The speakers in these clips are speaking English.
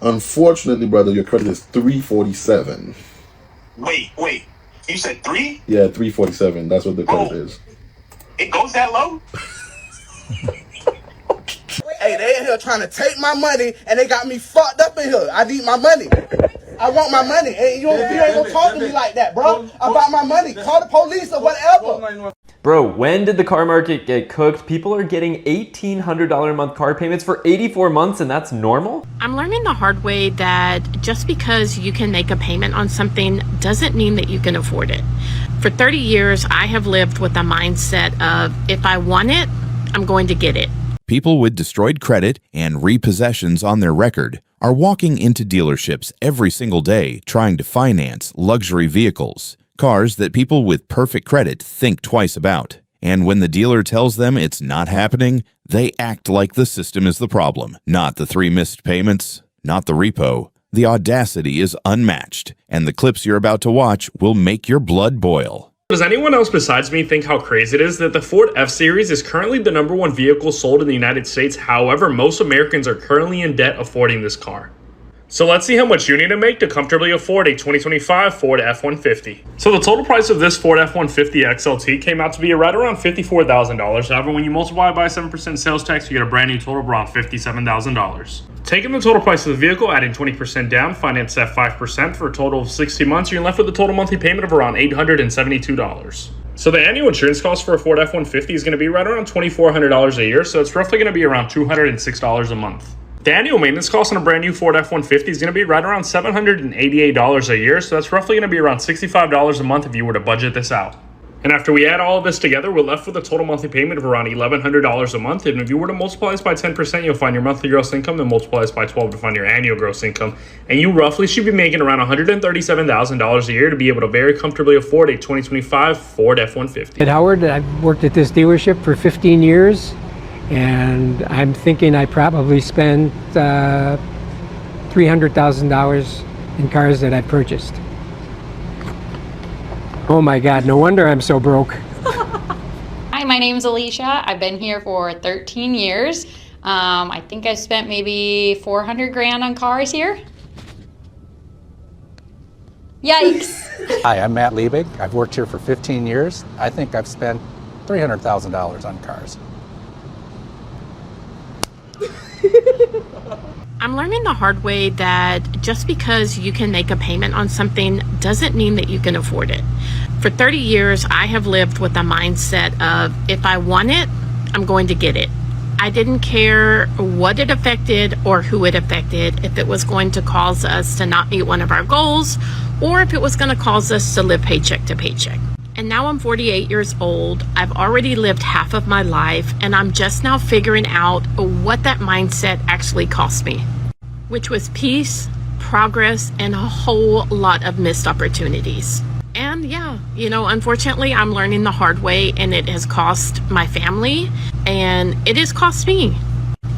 Unfortunately, brother, your credit is 347. Wait. You said 3? Yeah, 347. That's what the credit is. It goes that low? Hey, they in here trying to take my money, and they got me fucked up in here. I need my money. I want my money. Hey, you ain't gonna talk to me like that, bro. About my money. Call the police or whatever. Bro, when did the car market get cooked? People are getting $1,800 a month car payments for 84 months, and that's normal? I'm learning the hard way that just because you can make a payment on something doesn't mean that you can afford it. For 30 years, I have lived with a mindset of if I want it, I'm going to get it. People with destroyed credit and repossessions on their record are walking into dealerships every single day trying to finance luxury vehicles, cars that people with perfect credit think twice about. And when the dealer tells them it's not happening, they act like the system is the problem, not the 3 missed payments, not the repo. The audacity is unmatched, and the clips you're about to watch will make your blood boil. Does anyone else besides me think how crazy it is that the Ford F-Series is currently the #1 vehicle sold in the United States? However, most Americans are currently in debt affording this car. So let's see how much you need to make to comfortably afford a 2025 Ford F-150. So the total price of this Ford F-150 XLT came out to be right around $54,000. However, when you multiply it by 7% sales tax, you get a brand new total of around $57,000. Taking the total price of the vehicle, adding 20% down, financed at 5% for a total of 60 months, you're left with a total monthly payment of around $872. So the annual insurance cost for a Ford F-150 is going to be right around $2,400 a year, so it's roughly going to be around $206 a month. The annual maintenance cost on a brand new Ford F-150 is going to be right around $788 a year, so that's roughly going to be around $65 a month if you were to budget this out. And after we add all of this together, we're left with a total monthly payment of around $1,100 a month. And if you were to multiply this by 10%, you'll find your monthly gross income, then multiply this by 12 to find your annual gross income. And you roughly should be making around $137,000 a year to be able to very comfortably afford a 2025 Ford F-150. At Howard, I've worked at this dealership for 15 years, and I'm thinking I probably spent $300,000 in cars that I purchased. Oh my God, no wonder I'm so broke. Hi, my name's Alicia. I've been here for 13 years. I think I spent maybe 400 grand on cars here. Yikes. Hi, I'm Matt Liebig. I've worked here for 15 years. I think I've spent $300,000 on cars. I'm learning the hard way that just because you can make a payment on something doesn't mean that you can afford it. For 30 years, I have lived with a mindset of if I want it, I'm going to get it. I didn't care what it affected or who it affected, if it was going to cause us to not meet one of our goals or if it was going to cause us to live paycheck to paycheck. And now I'm 48 years old. I've already lived half of my life, and I'm just now figuring out what that mindset actually cost me, which was peace, progress, and a whole lot of missed opportunities. And yeah, unfortunately, I'm learning the hard way, and it has cost my family, and it has cost me.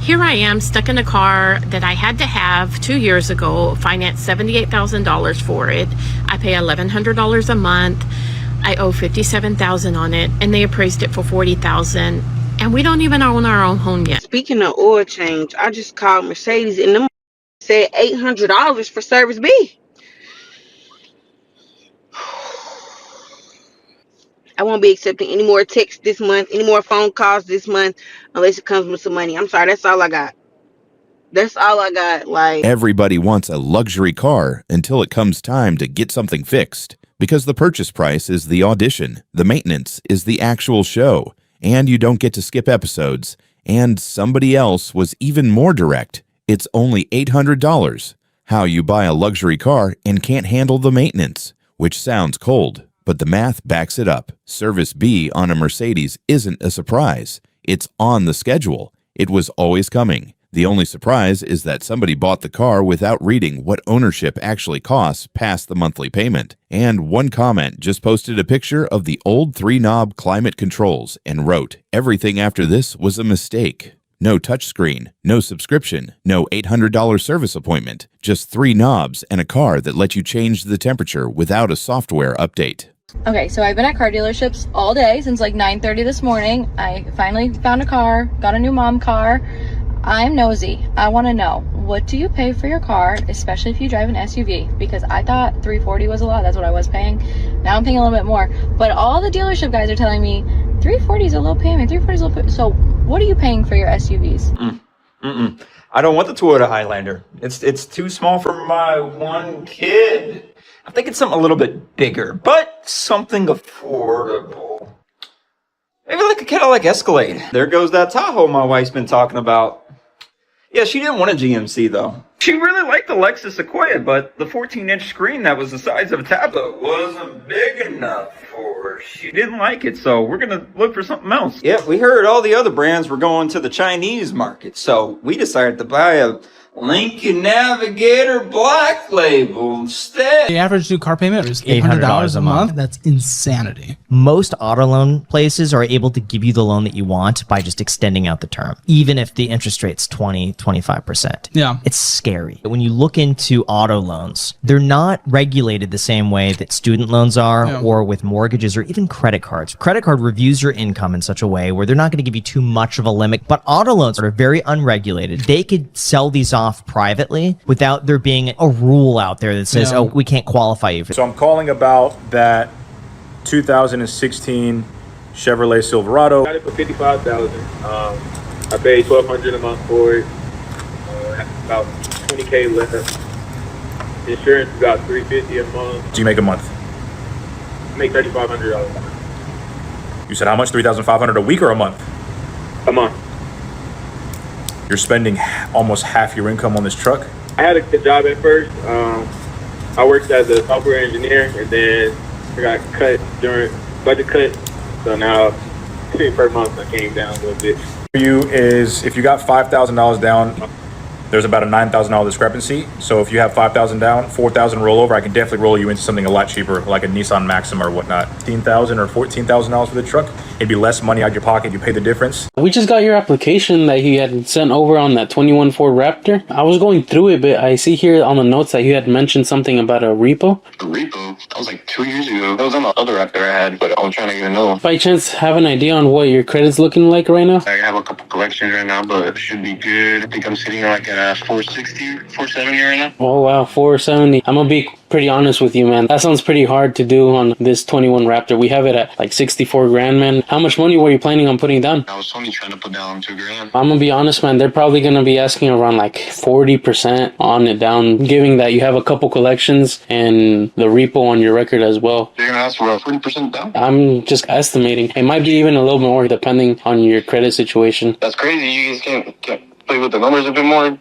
Here I am stuck in a car that I had to have 2 years ago, financed $78,000 for it. I pay $1,100 a month. I owe $57,000 on it, and they appraised it for $40,000, and we don't even own our own home yet. Speaking of oil change, I just called Mercedes, and them said $800 for service B. I won't be accepting any more texts this month, any more phone calls this month, unless it comes with some money. I'm sorry, that's all I got. That's all I got. Everybody wants a luxury car until it comes time to get something fixed. Because the purchase price is the audition, the maintenance is the actual show, and you don't get to skip episodes. And somebody else was even more direct. It's only $800. How you buy a luxury car and can't handle the maintenance, which sounds cold, but the math backs it up. Service B on a Mercedes isn't a surprise. It's on the schedule. It was always coming. The only surprise is that somebody bought the car without reading what ownership actually costs past the monthly payment. And one comment just posted a picture of the old 3-knob climate controls and wrote, "Everything after this was a mistake." No touchscreen, no subscription, no $800 service appointment, just 3 knobs and a car that let you change the temperature without a software update. Okay, so I've been at car dealerships all day since like 9:30 this morning. I finally found a car, got a new mom car. I'm nosy. I want to know, what do you pay for your car, especially if you drive an SUV? Because I thought $340 was a lot. That's what I was paying. Now I'm paying a little bit more. But all the dealership guys are telling me $340 is a low payment. $340 is a low payment. So what are you paying for your SUVs? I don't want the Toyota Highlander. It's too small for my one kid. I'm thinking something a little bit bigger, but something affordable. Maybe like a Cadillac Escalade. There goes that Tahoe my wife's been talking about. Yeah, she didn't want a GMC though. She really liked the Lexus Sequoia, but the 14-inch screen that was the size of a tablet wasn't big enough for her. She didn't like it, so we're gonna look for something else. Yeah, we heard all the other brands were going to the Chinese market, so we decided to buy a Lincoln Navigator Black Label instead. The average new car payment is $800 a month. That's insanity. Most auto loan places are able to give you the loan that you want by just extending out the term, even if the interest rate's 20-25%. Yeah. It's scary. When you look into auto loans, they're not regulated the same way that student loans are or with mortgages or even credit cards. Credit card reviews your income in such a way where they're not going to give you too much of a limit, but auto loans are very unregulated. They could sell these off privately without there being a rule out there that says, oh, we can't qualify you for. So I'm calling about that 2016 Chevrolet Silverado. Got it for $55,000. I paid $1,200 a month for it. About $20K left. Insurance is about $350 a month. Do you make a month? I make $3,500 a month. You said how much? $3,500 a week or a month? A month. You're spending almost half your income on this truck? I had a good job at first. I worked as a software engineer, and then I got cut during budget cut. So now, per month, I came down a little bit. For you is, if you got $5,000 down, there's about a $9,000 discrepancy. So if you have $5,000 down, $4,000 rollover, I can definitely roll you into something a lot cheaper, like a Nissan Maxima or whatnot. $15,000 or $14,000 for the truck. It'd be less money out of your pocket. You pay the difference. We just got your application that you had sent over on that 21 Ford Raptor. I was going through it, but I see here on the notes that you had mentioned something about a repo. A repo? That was like 2 years ago. That was on the other Raptor I had, but I was trying to get another one. By chance, have an idea on what your credit's looking like right now? I have a couple collections right now, but it should be good. I think I'm sitting like at 460, 470 right now. Oh wow, 470. I'm gonna be pretty honest with you, man. That sounds pretty hard to do on this 21 Raptor. We have it at like 64 grand, man. How much money were you planning on putting down? I was only trying to put down 2 grand. I'm gonna be honest, man. They're probably gonna be asking around like 40% on it down, given that you have a couple collections and the repo on your record as well. They're gonna ask for a 40% down? I'm just estimating. It might be even a little bit more depending on your credit situation. That's crazy. You guys can't play with the numbers a bit more?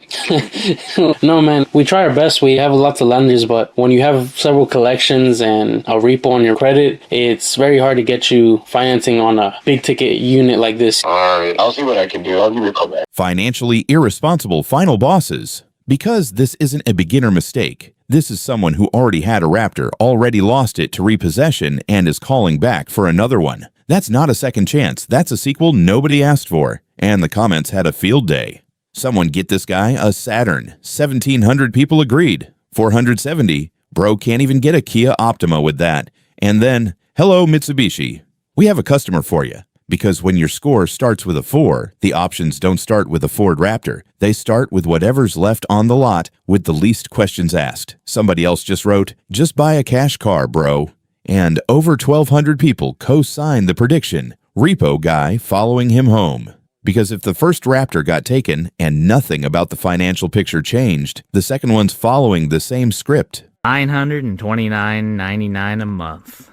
No, man. We try our best. We have lots of lenders, but when you have several collections and a repo on your credit, it's very hard to get you financing on a big ticket unit like this. All right. I'll see what I can do. I'll give you a call back. Financially irresponsible final bosses. Because this isn't a beginner mistake. This is someone who already had a Raptor, already lost it to repossession, and is calling back for another one. That's not a second chance. That's a sequel nobody asked for. And the comments had a field day. Someone get this guy a Saturn. 1,700 people agreed. 470. Bro can't even get a Kia Optima with that. And then, hello Mitsubishi. We have a customer for you. Because when your score starts with a 4, the options don't start with a Ford Raptor. They start with whatever's left on the lot with the least questions asked. Somebody else just wrote, just buy a cash car, bro. And over 1,200 people co-signed the prediction. Repo guy following him home. Because if the first Raptor got taken and nothing about the financial picture changed, the second one's following the same script. $929.99 a month.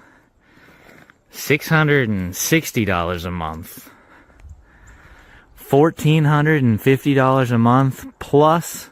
$660 a month. $1,450 a month plus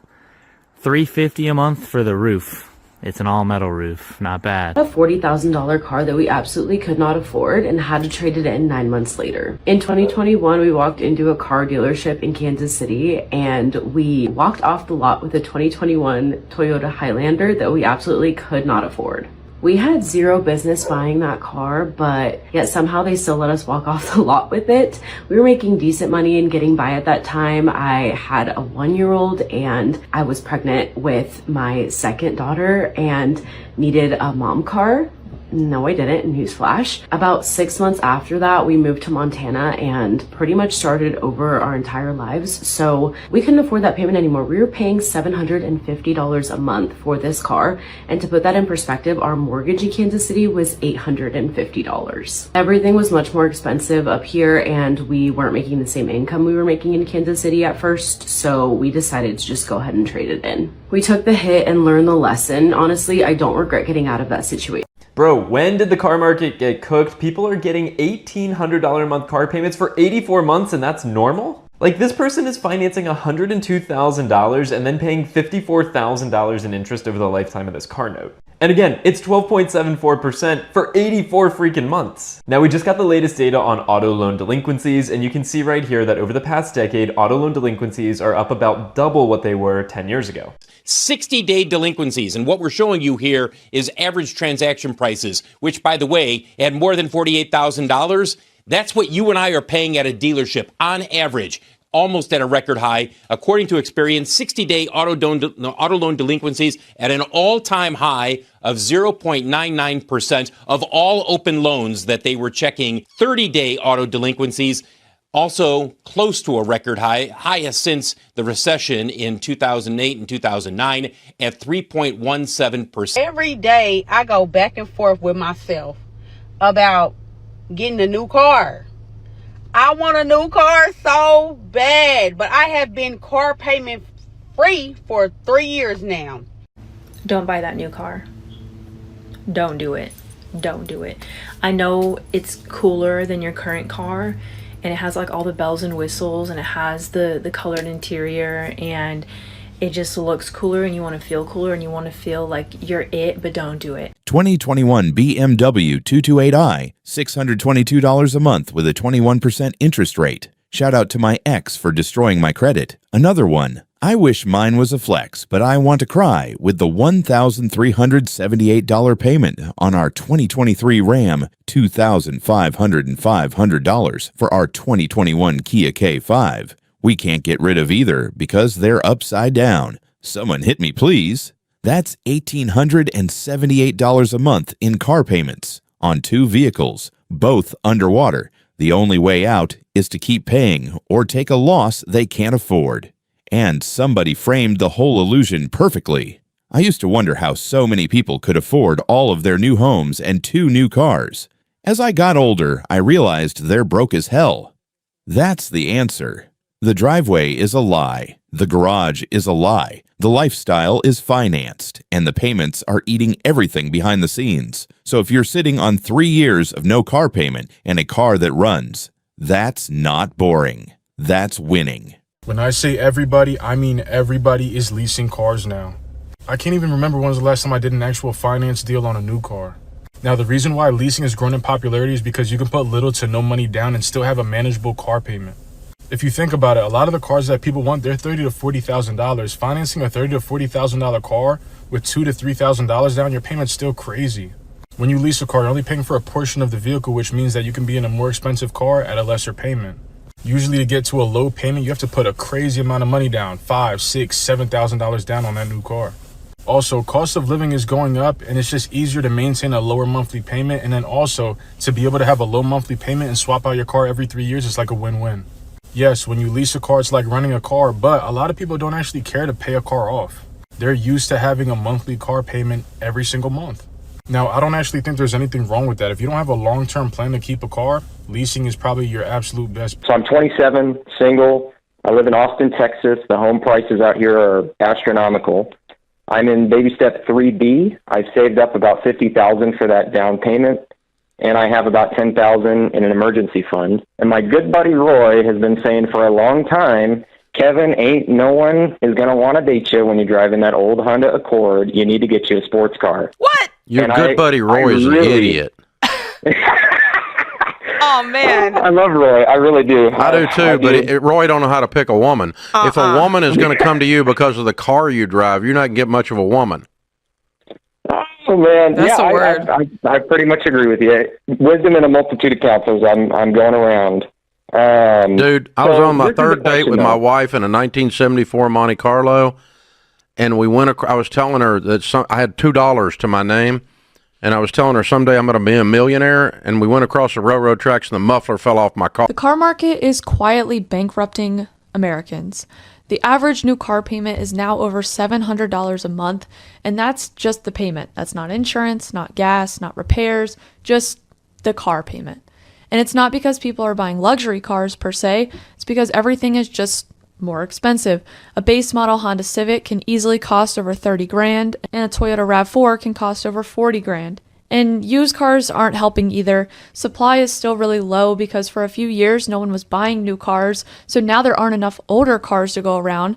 $350 a month for the roof. It's an all-metal roof. Not bad. A $40,000 car that we absolutely could not afford and had to trade it in 9 months later. In 2021, we walked into a car dealership in Kansas City and we walked off the lot with a 2021 Toyota Highlander that we absolutely could not afford. We had zero business buying that car, but yet somehow they still let us walk off the lot with it. We were making decent money and getting by at that time. I had a 1-year-old and I was pregnant with my second daughter and needed a mom car. No, I didn't. Newsflash. About 6 months after that, we moved to Montana and pretty much started over our entire lives. So we couldn't afford that payment anymore. We were paying $750 a month for this car. And to put that in perspective, our mortgage in Kansas City was $850. Everything was much more expensive up here, and we weren't making the same income we were making in Kansas City at first. So we decided to just go ahead and trade it in. We took the hit and learned the lesson. Honestly, I don't regret getting out of that situation. Bro, when did the car market get cooked? People are getting $1,800 a month car payments for 84 months, and that's normal? Like, this person is financing $102,000 and then paying $54,000 in interest over the lifetime of this car note. And again, it's 12.74% for 84 freaking months. Now, we just got the latest data on auto loan delinquencies, and you can see right here that over the past decade, auto loan delinquencies are up about double what they were 10 years ago. 60-day delinquencies. And what we're showing you here is average transaction prices, which, by the way, at more than $48,000, that's what you and I are paying at a dealership on average, almost at a record high. According to Experian, 60-day auto loan delinquencies at an all-time high of 0.99% of all open loans that they were checking. 30-day auto delinquencies also close to a record high, highest since the recession in 2008 and 2009 at 3.17%. Every day I go back and forth with myself about getting a new car. I want a new car so bad, but I have been car payment free for 3 years now. Don't buy that new car. Don't do it. Don't do it. I know it's cooler than your current car, and it has like all the bells and whistles, and it has the colored interior, and it just looks cooler, and you want to feel cooler, and you want to feel like you're it, but don't do it. 2021 BMW 228i, $622 a month with a 21% interest rate. Shout out to my ex for destroying my credit. Another one. I wish mine was a flex, but I want to cry with the $1,378 payment on our 2023 Ram, $2,505 for our 2021 Kia K5. We can't get rid of either because they're upside down. Someone hit me, please. That's $1,878 a month in car payments on 2 vehicles, both underwater. The only way out is to keep paying or take a loss they can't afford. And somebody framed the whole illusion perfectly. I used to wonder how so many people could afford all of their new homes and 2 new cars. As I got older, I realized they're broke as hell. That's the answer. The driveway is a lie. The garage is a lie. The lifestyle is financed, and the payments are eating everything behind the scenes. So if you're sitting on 3 years of no car payment and a car that runs, that's not boring. That's winning. When I say everybody, I mean everybody is leasing cars now. I can't even remember when was the last time I did an actual finance deal on a new car. Now, the reason why leasing has grown in popularity is because you can put little to no money down and still have a manageable car payment. If you think about it, a lot of the cars that people want, they're $30,000 to $40,000. Financing a $30,000 to $40,000 car with $2,000 to $3,000 down, your payment's still crazy. When you lease a car, you're only paying for a portion of the vehicle, which means that you can be in a more expensive car at a lesser payment. Usually to get to a low payment, you have to put a crazy amount of money down, $5,000, $6,000, $7,000 down on that new car. Also, cost of living is going up, and it's just easier to maintain a lower monthly payment. And then also, to be able to have a low monthly payment and swap out your car every 3 years is like a win-win. Yes, when you lease a car, it's like running a car, but a lot of people don't actually care to pay a car off. They're used to having a monthly car payment every single month. Now, I don't actually think there's anything wrong with that. If you don't have a long-term plan to keep a car, leasing is probably your absolute best. So I'm 27, single. I live in Austin, Texas. The home prices out here are astronomical. I'm in baby step 3B. I've saved up about $50,000 for that down payment, and I have about $10,000 in an emergency fund. And my good buddy Roy has been saying for a long time, Kevin, ain't no one is going to want to date you when you're driving that old Honda Accord. You need to get you a sports car. What? Your good buddy Roy is an idiot. Oh, man. I love Roy. I really do. I do too, but Roy don't know how to pick a woman. If a woman is going to come to you because of the car you drive, you're not going to get much of a woman. Oh, man. That's a word. I pretty much agree with you. Wisdom in a multitude of counsels. I'm going around. Dude, I was on my 3rd date with my wife in a 1974 Monte Carlo, and we went. I was telling her that I had $2 to my name, and I was telling her someday I'm going to be a millionaire, and we went across the railroad tracks and the muffler fell off my car. The car market is quietly bankrupting Americans. The average new car payment is now over $700 a month, and that's just the payment. That's not insurance, not gas, not repairs, just the car payment. And it's not because people are buying luxury cars per se, it's because everything is just more expensive. A base model Honda Civic can easily cost over 30 grand, and a Toyota RAV4 can cost over 40 grand. And used cars aren't helping either. Supply is still really low because for a few years no one was buying new cars, so now there aren't enough older cars to go around.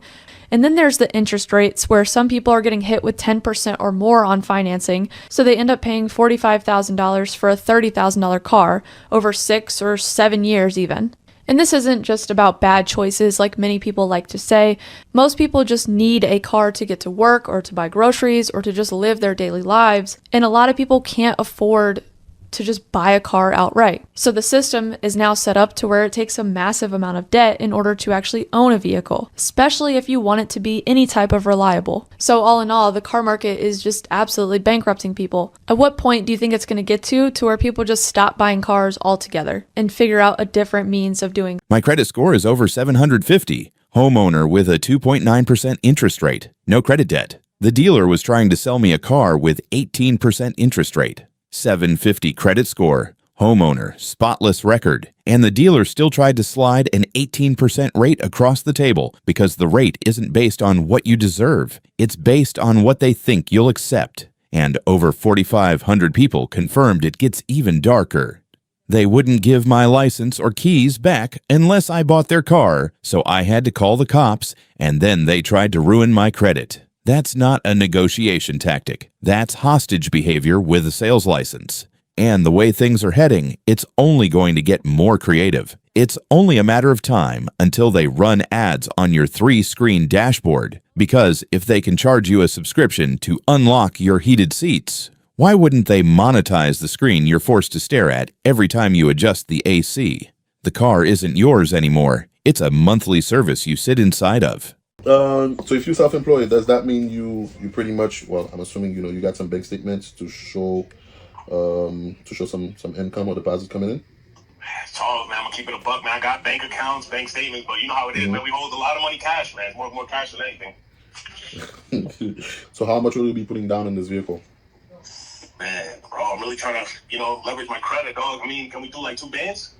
And then there's the interest rates where some people are getting hit with 10% or more on financing, so they end up paying $45,000 for a $30,000 car over 6 or 7 years even. And this isn't just about bad choices like many people like to say. Most people just need a car to get to work or to buy groceries or to just live their daily lives. And a lot of people can't afford to just buy a car outright. So the system is now set up to where it takes a massive amount of debt in order to actually own a vehicle, especially if you want it to be any type of reliable. So all in all, the car market is just absolutely bankrupting people. At what point do you think it's going to get to where people just stop buying cars altogether and figure out a different means of doing? My credit score is over 750. Homeowner with a 2.9% interest rate. No credit debt. The dealer was trying to sell me a car with 18% interest rate. 750 credit score, homeowner, spotless record, and the dealer still tried to slide an 18% rate across the table because the rate isn't based on what you deserve. It's based on what they think you'll accept. And over 4,500 people confirmed it gets even darker. They wouldn't give my license or keys back unless I bought their car, so I had to call the cops, and then they tried to ruin my credit. That's not a negotiation tactic. That's hostage behavior with a sales license. And the way things are heading, it's only going to get more creative. It's only a matter of time until they run ads on your 3-screen dashboard. Because if they can charge you a subscription to unlock your heated seats, why wouldn't they monetize the screen you're forced to stare at every time you adjust the AC? The car isn't yours anymore. It's a monthly service you sit inside of. So if you're self-employed, does that mean you pretty much, well, I'm assuming you got some bank statements to show some income or deposits coming in? It's all, man. I'm gonna keep it a buck, man. I got bank accounts, bank statements, but you know how it is, man. We hold a lot of money cash, man. It's more cash than anything. So how much will you be putting down in this vehicle? Man, bro, I'm really trying to, leverage my credit, dog. I mean, can we do like 2 bands?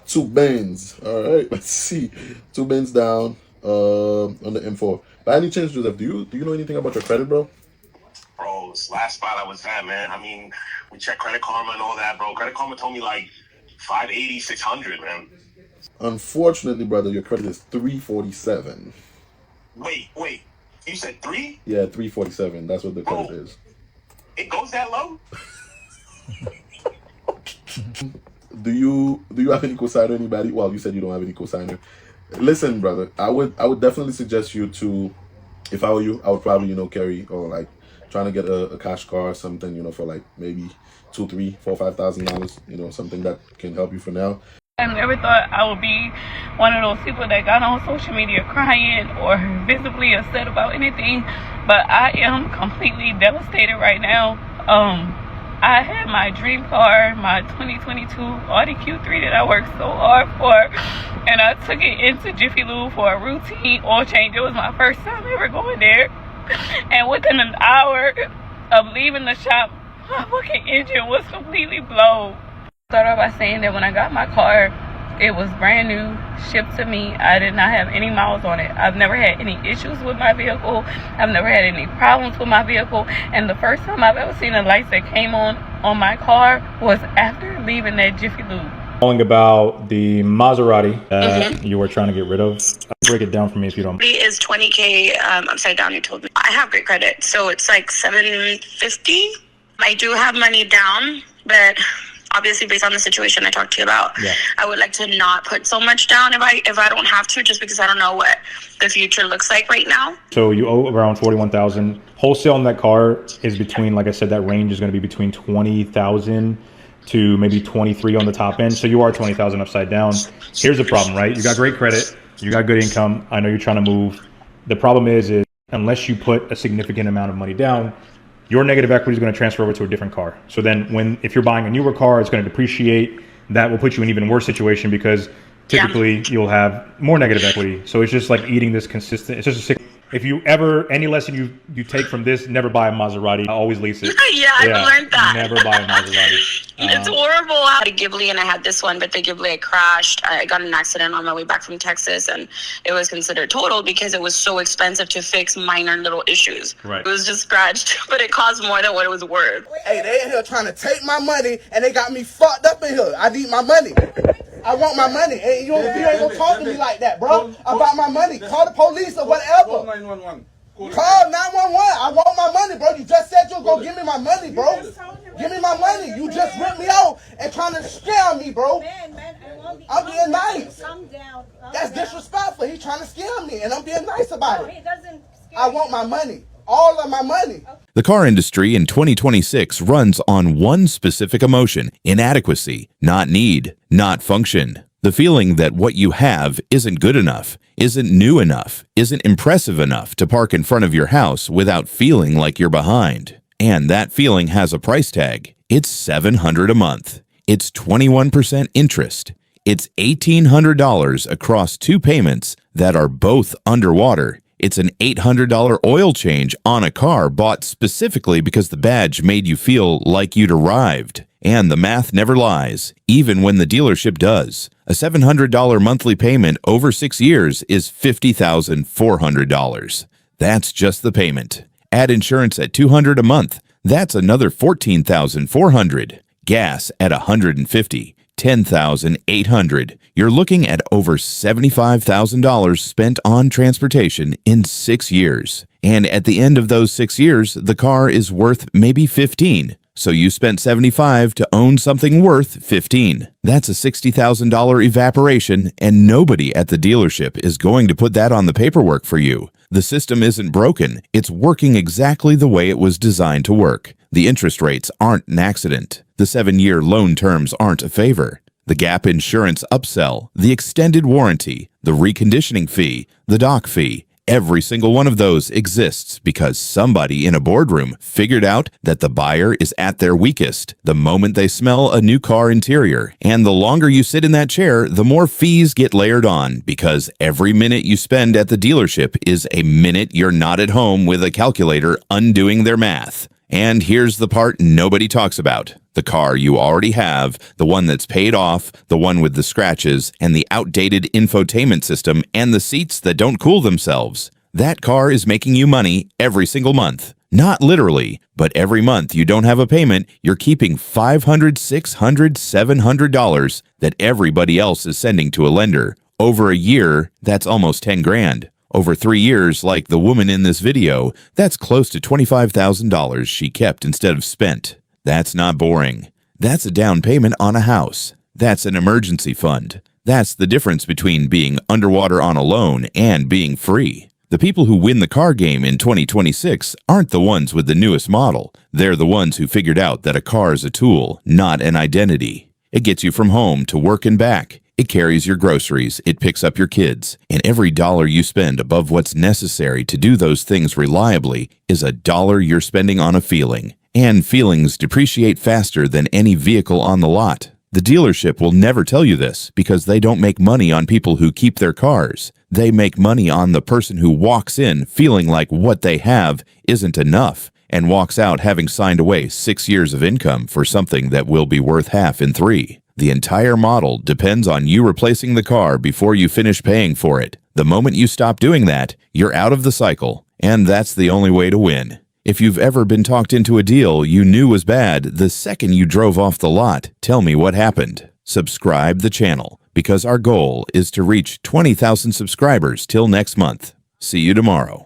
2 bands. All right, let's see. 2 bands down. On the M4. By any chance, Joseph, do you know anything about your credit, bro? Bro, this last spot I was at, man. I mean, we checked Credit Karma and all that, bro. Credit Karma told me like 580, 600, man. Unfortunately, brother, your credit is 347. Wait. You said 3? Yeah, 347. That's what the credit is. It goes that low? Do you have any cosigner? Anybody? Well, you said you don't have any cosigner. Listen, brother, I would definitely suggest you to, if I were you, I would probably, carry or like trying to get a cash car or something, for like maybe $2,000, $3,000, $4,000, $5,000, something that can help you for now. I never thought I would be one of those people that got on social media crying or visibly upset about anything, but I am completely devastated right now. I had my dream car, my 2022 Audi Q3 that I worked so hard for, and I took it into Jiffy Lube for a routine oil change. It was my first time ever going there, and within an hour of leaving the shop, my fucking engine was completely blown. Start off by saying that when I got my car, it was brand new, shipped to me. I did not have any miles on it. I've never had any issues with my vehicle. I've never had any problems with my vehicle. And the first time I've ever seen the lights that came on my car was after leaving that Jiffy Lube. Calling about the Maserati that you were trying to get rid of. Break it down for me if you don't. It is $20K upside down, you told me. I have great credit, so it's like $750. I do have money down, but obviously based on the situation I talked to you about, I would like to not put so much down if I don't have to, just because I don't know what the future looks like right now. So you owe around $41,000. Wholesale on that car is between, like I said, that range is going to be between $20,000 to maybe $23,000 on the top end. So you are $20,000 upside down. Here's the problem, right? You got great credit, you got good income. I know you're trying to move. The problem is unless you put a significant amount of money down, your negative equity is going to transfer over to a different car. So then if you're buying a newer car, it's going to depreciate. That will put you in an even worse situation because typically you'll have more negative equity. So it's just like eating this consistent. It's just a sick. If you ever, any lesson you take from this, never buy a Maserati. Always lease it. I've learned that. Never buy a Maserati. It's horrible. I had a Ghibli and I had this one, but the Ghibli I crashed. I got in an accident on my way back from Texas, and it was considered total because it was so expensive to fix minor little issues. Right. It was just scratched, but it cost more than what it was worth. Hey, they in here trying to take my money, and they got me fucked up in here. I need my money. I want my money. Hey, you ain't gonna talk to me like that, bro. About my money. Call the police or whatever. Call 911. Call 911. I want my money, bro. You just said you were gonna give me my money, bro. Give me my money. You just ripped me out and trying to scam me, bro. I'm being nice. That's disrespectful. He's trying to scam me, and I'm being nice about it. I want my money. All of my money. The car industry in 2026 runs on one specific emotion: inadequacy, not need, not function. The feeling that what you have isn't good enough, isn't new enough, isn't impressive enough to park in front of your house without feeling like you're behind. And that feeling has a price tag. It's $700 a month. It's 21% interest. It's $1,800 across 2 payments that are both underwater. It's an $800 oil change on a car bought specifically because the badge made you feel like you'd arrived. And the math never lies, even when the dealership does. A $700 monthly payment over 6 years is $50,400. That's just the payment. Add insurance at $200 a month. That's another $14,400. Gas at $150. $10,800. You're looking at over $75,000 spent on transportation in 6 years. And at the end of those 6 years, the car is worth maybe $15,000. So you spent $75,000 to own something worth $15,000. That's a $60,000 evaporation, and nobody at the dealership is going to put that on the paperwork for you. The system isn't broken. It's working exactly the way it was designed to work. The interest rates aren't an accident. The 7-year loan terms aren't a favor. The gap insurance upsell, the extended warranty, the reconditioning fee, the doc fee, every single one of those exists because somebody in a boardroom figured out that the buyer is at their weakest the moment they smell a new car interior. And the longer you sit in that chair, the more fees get layered on because every minute you spend at the dealership is a minute you're not at home with a calculator undoing their math. And here's the part nobody talks about. The car you already have, the one that's paid off, the one with the scratches, and the outdated infotainment system, and the seats that don't cool themselves. That car is making you money every single month. Not literally, but every month you don't have a payment, you're keeping $500, $600, $700 that everybody else is sending to a lender. Over a year, that's almost $10,000. Over 3 years, like the woman in this video, that's close to $25,000 she kept instead of spent. That's not boring. That's a down payment on a house. That's an emergency fund. That's the difference between being underwater on a loan and being free. The people who win the car game in 2026 aren't the ones with the newest model. They're the ones who figured out that a car is a tool, not an identity. It gets you from home to work and back. It carries your groceries, it picks up your kids, and every dollar you spend above what's necessary to do those things reliably is a dollar you're spending on a feeling. And feelings depreciate faster than any vehicle on the lot. The dealership will never tell you this because they don't make money on people who keep their cars. They make money on the person who walks in feeling like what they have isn't enough and walks out having signed away 6 years of income for something that will be worth half in 3. The entire model depends on you replacing the car before you finish paying for it. The moment you stop doing that, you're out of the cycle, and that's the only way to win. If you've ever been talked into a deal you knew was bad the second you drove off the lot, tell me what happened. Subscribe the channel, because our goal is to reach 20,000 subscribers till next month. See you tomorrow.